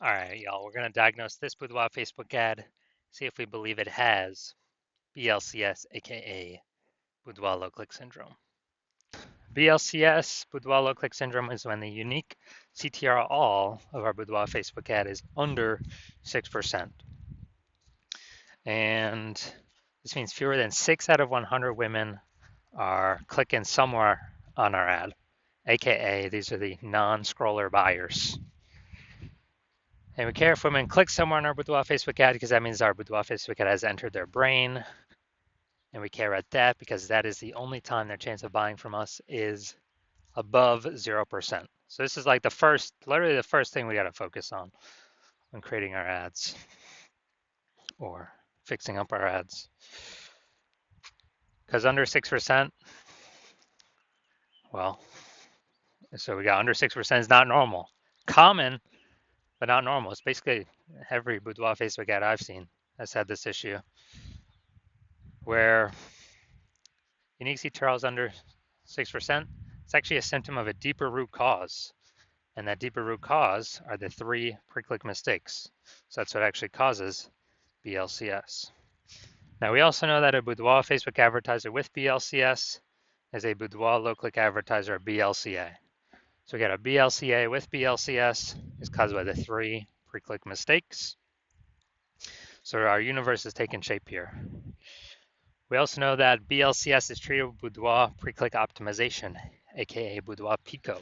All right, y'all, we're going to diagnose this Boudoir Facebook ad, see if we believe it has BLCS, aka Boudoir low click syndrome. BLCS, Boudoir low click syndrome, is when the unique CTR all of our Boudoir Facebook ad is under 6%. And this means fewer than 6 out of 100 women are clicking somewhere on our ad, aka these are the non-scroller buyers. And we care if women click somewhere on our Boudoir Facebook ad because that means our Boudoir Facebook ad has entered their brain. And we care about that because that is the only time their chance of buying from us is above 0%. So this is like literally the first thing we got to focus on when creating our ads or fixing up our ads. Because under 6%, well, so we got under 6% is not normal. Common, but not normal. It's basically every Boudoir Facebook ad I've seen has had this issue where unique CTRL is under 6%. It's actually a symptom of a deeper root cause. And that deeper root cause are the 3 pre-click mistakes. So that's what actually causes BLCS. Now we also know that a Boudoir Facebook advertiser with BLCS is a Boudoir low-click advertiser, BLCA. So we got a BLCA with BLCS is caused by the 3 pre-click mistakes. So our universe is taking shape here. We also know that BLCS is treated with Boudoir pre-click optimization, aka Boudoir Pico.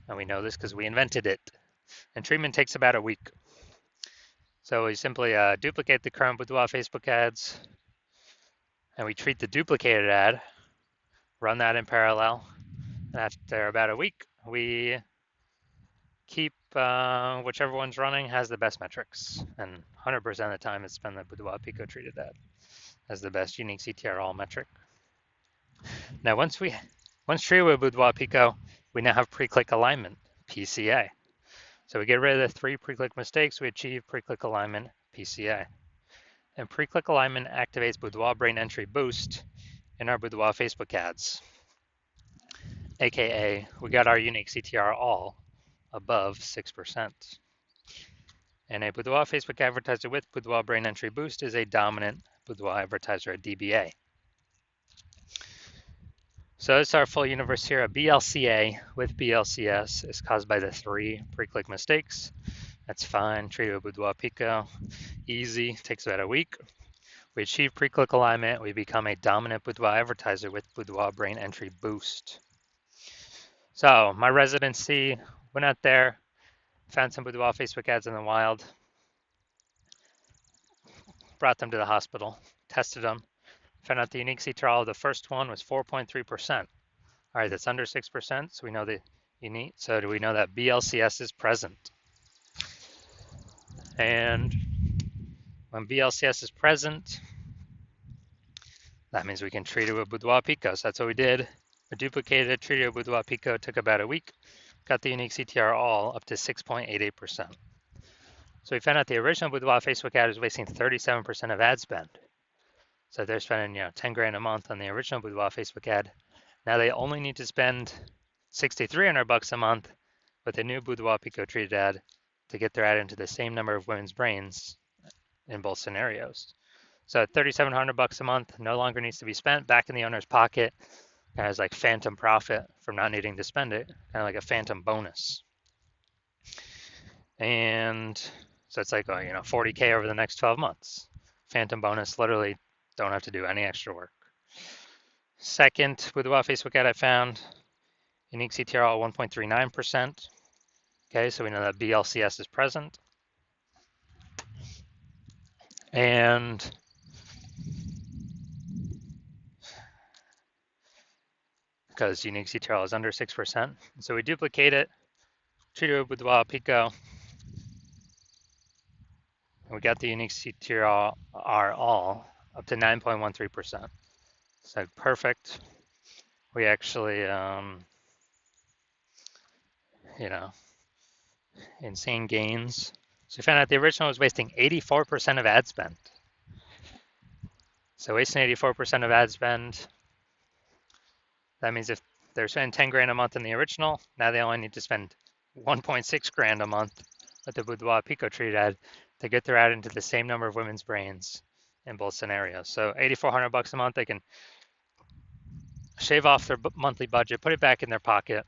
And we know this because we invented it. And treatment takes about a week. So we simply duplicate the current Boudoir Facebook ads, and we treat the duplicated ad, run that in parallel, and after about a week, we keep whichever one's running has the best metrics. And 100% of the time, it's been the Boudoir Pico treated ad as the best unique CTR all metric. Now, once treated with Boudoir Pico, we now have pre-click alignment, PCA. So we get rid of the 3 pre-click mistakes, we achieve pre-click alignment, PCA. And pre-click alignment activates Boudoir brain entry boost in our Boudoir Facebook ads, aka we got our unique CTR all above 6%. And a Boudoir Facebook advertiser with Boudoir brain entry boost is a dominant Boudoir advertiser at DBA. So this is our full universe here. A BLCA with BLCS is caused by the 3 pre-click mistakes. That's fine. Treated with Boudoir Pico. Easy. Takes about a week. We achieve pre-click alignment. We become a dominant Boudoir advertiser with Boudoir brain entry boost. So my residency, went out there, found some Boudoir Facebook ads in the wild, brought them to the hospital, tested them, found out the unique CTRL of the first one was 4.3%. All right, that's under 6%, so we know the unique. So do we know that BLCS is present? And when BLCS is present, that means we can treat it with Boudoir Pico. So that's what we did. We duplicated it, treated it with Boudoir Pico, took about a week, got the unique CTR all up to 6.88%. So we found out the original Boudoir Facebook ad was wasting 37% of ad spend. So they're spending 10 grand a month on the original Boudoir Facebook ad. Now they only need to spend $6,300 a month with a new Boudoir Pico treated ad to get their ad into the same number of women's brains in both scenarios. So $3,700 a month no longer needs to be spent back in the owner's pocket as like phantom profit from not needing to spend it, kind of like a phantom bonus. And so it's like 40K over the next 12 months. Phantom bonus, literally don't have to do any extra work. Second, Boudoir Facebook ad I found, unique CTR 1.39%. Okay, so we know that BLCS is present. And because unique CTR is under 6%. So we duplicate it, treat it with Boudoir Pico. We got the unique CTR all up to 9.13%. So perfect. We actually, insane gains. So we found out the original was wasting 84% of ad spend. So wasting 84% of ad spend, that means if they're spending 10 grand a month in the original, now they only need to spend 1.6 grand a month with the Boudoir Pico treated ad to get their ad into the same number of women's brains in both scenarios. So $8,400 a month, they can shave off their monthly budget, put it back in their pocket.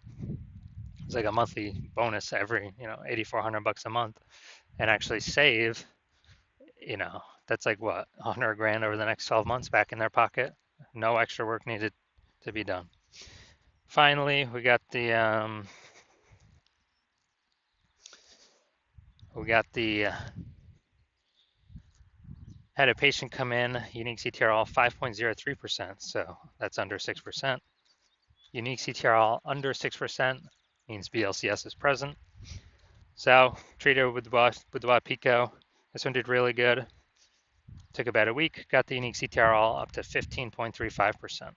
It's like a monthly bonus every, $8,400 a month, and actually save, that's like what, 100 grand over the next 12 months back in their pocket. No extra work needed to be done. Finally, we got the had a patient come in, unique CTRL 5.03%, so that's under 6%. Unique CTRL under 6% means BLCS is present. So treated with Boudoir Pico. This one did really good. Took about a week, got the unique CTRL up to 15.35%.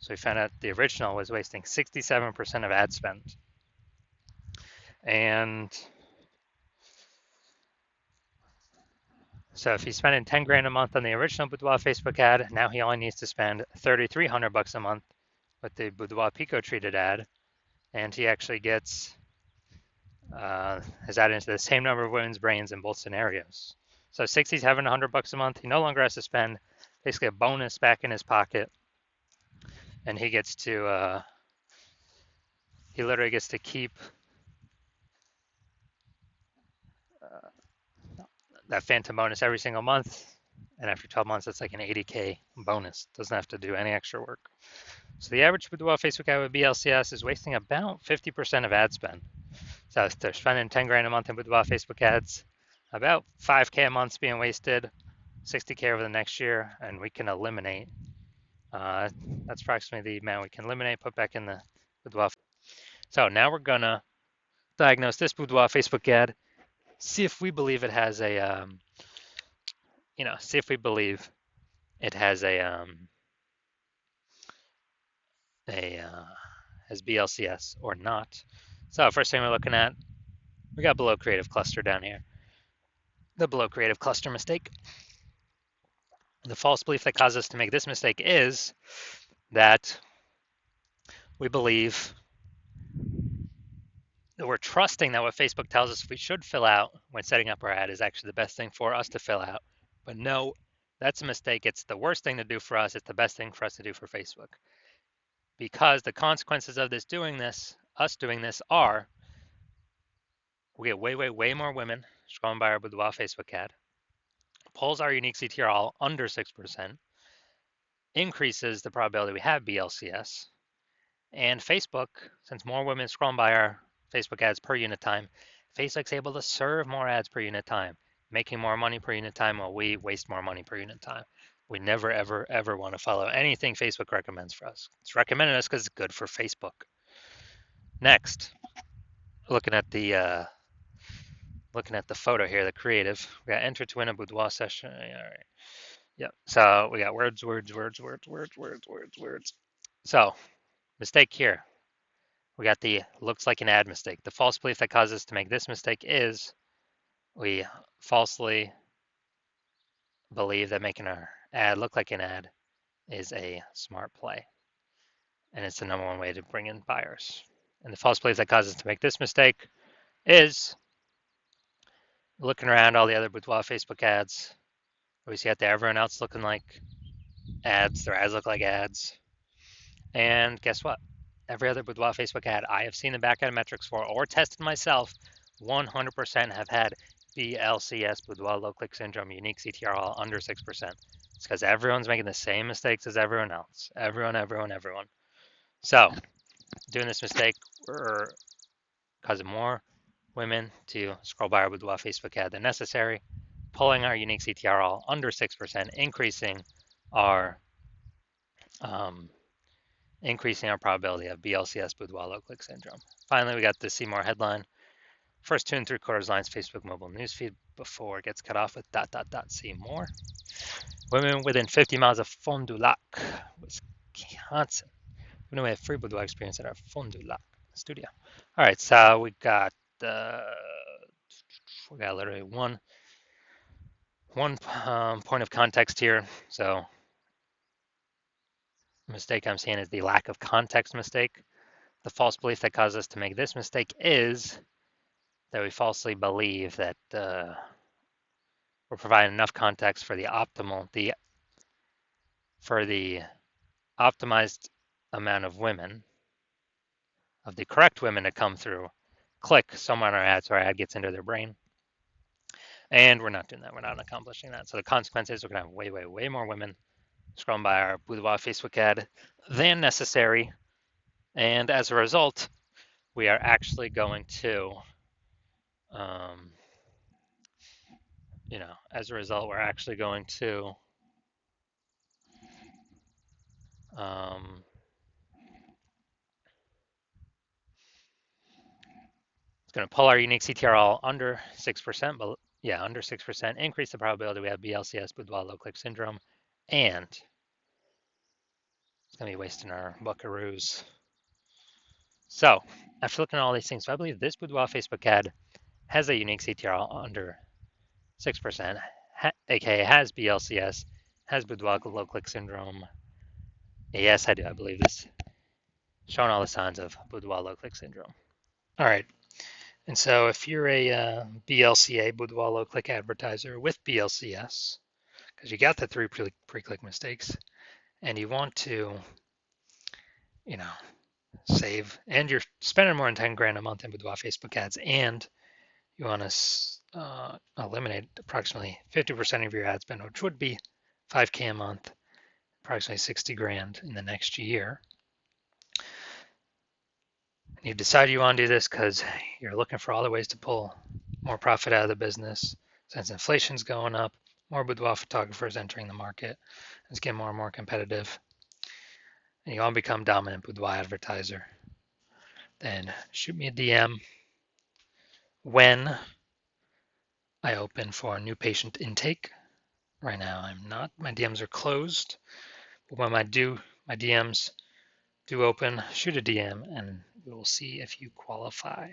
So we found out the original was wasting 67% of ad spend. And so if he's spending 10 grand a month on the original Boudoir Facebook ad, now he only needs to spend 3,300 bucks a month with the Boudoir Pico treated ad, and he actually gets his ad into the same number of women's brains in both scenarios. So 6,700 bucks a month, he no longer has to spend basically a bonus back in his pocket, and he gets to he literally gets to keep that phantom bonus every single month, and after 12 months, it's like an 80K bonus. Doesn't have to do any extra work. So the average Boudoir Facebook ad with BLCS is wasting about 50% of ad spend. So if they're spending 10 grand a month in Boudoir Facebook ads, about 5K a month's being wasted, 60K over the next year, and we can eliminate. That's approximately the amount we can eliminate, put back in the Boudoir. So now we're gonna diagnose this Boudoir Facebook ad, see if we believe it has a, see if we believe it has has BLCS or not. So first thing we're looking at, we got below creative cluster down here. The below creative cluster mistake. The false belief that caused us to make this mistake is that we believe that we're trusting that what Facebook tells us we should fill out when setting up our ad is actually the best thing for us to fill out. But no, that's a mistake. It's the worst thing to do for us. It's the best thing for us to do for Facebook. Because the consequences of us doing this are we get way more women scrolling by our Boudoir Facebook ad, pulls our unique CTRL under 6%, increases the probability we have BLCS, and Facebook, since more women scrolling by our Facebook ads per unit time, Facebook's able to serve more ads per unit time, making more money per unit time while we waste more money per unit time. We never, ever want to follow anything Facebook recommends for us. It's recommended us because it's good for Facebook. Next, looking at the photo here, the creative. We got enter to win a boudoir session. All right. Yep. So we got words. So mistake here. We got the looks like an ad mistake. The false belief that causes us to make this mistake is we falsely believe that making our ad look like an ad is a smart play. And it's the number one way to bring in buyers. And the false belief that causes us to make this mistake is looking around all the other Boudoir Facebook ads. We see out there everyone else looking like ads. Their ads look like ads. And guess what? Every other Boudoir Facebook ad I have seen the back end metrics for or tested myself, 100% have had BLCS, Boudoir low click syndrome, unique CTRL under 6%. It's because everyone's making the same mistakes as everyone else. Everyone. So doing this mistake, we're causing more women to scroll by our Boudoir Facebook ad than necessary, pulling our unique CTRL under 6%, increasing our probability of BLCS Boudoir low click syndrome. Finally, we got the see more headline. First 2 3/4 lines Facebook mobile newsfeed before it gets cut off with ... See more. Women within 50 miles of Fond du Lac, Wisconsin. We know we have free Boudoir experience at our Fond du Lac studio. All right, so we got literally one point of context here. So the mistake I'm seeing is the lack of context mistake. The false belief that caused us to make this mistake is that we falsely believe that we're providing enough context for the optimized amount of women, of the correct women to come through, click somewhere on our ad so our ad gets into their brain. And we're not doing that. We're not accomplishing that. So the consequence is we're going to have way, way, way more women scrolling by our Boudoir Facebook ad than necessary. And as a result, we are actually going to, as a result, we're actually going to it's going to pull our unique CTRL under 6%, but yeah, under 6%, increase the probability we have BLCS, Boudoir low click syndrome, and it's going to be wasting our buckaroos. So after looking at all these things, so I believe this Boudoir Facebook ad has a unique CTRL under 6%, aka has BLCS, has Boudoir low click syndrome. Yes, I do. I believe this, showing all the signs of Boudoir low click syndrome. All right. And so if you're a BLCA, Boudoir low click advertiser with BLCS, because you got the 3 pre-click mistakes, and you want to, save, and you're spending more than 10 grand a month in Boudoir Facebook ads, and you want to eliminate approximately 50% of your ad spend, which would be 5K a month, approximately 60 grand in the next year. And you decide you want to do this because you're looking for other ways to pull more profit out of the business. Since inflation's going up, more boudoir photographers entering the market. It's getting more and more competitive. And you want to become dominant boudoir advertiser. Then shoot me a DM when I open for a new patient intake. Right now I'm not. My DMs are closed. But when my DMs do open, shoot a DM and we will see if you qualify.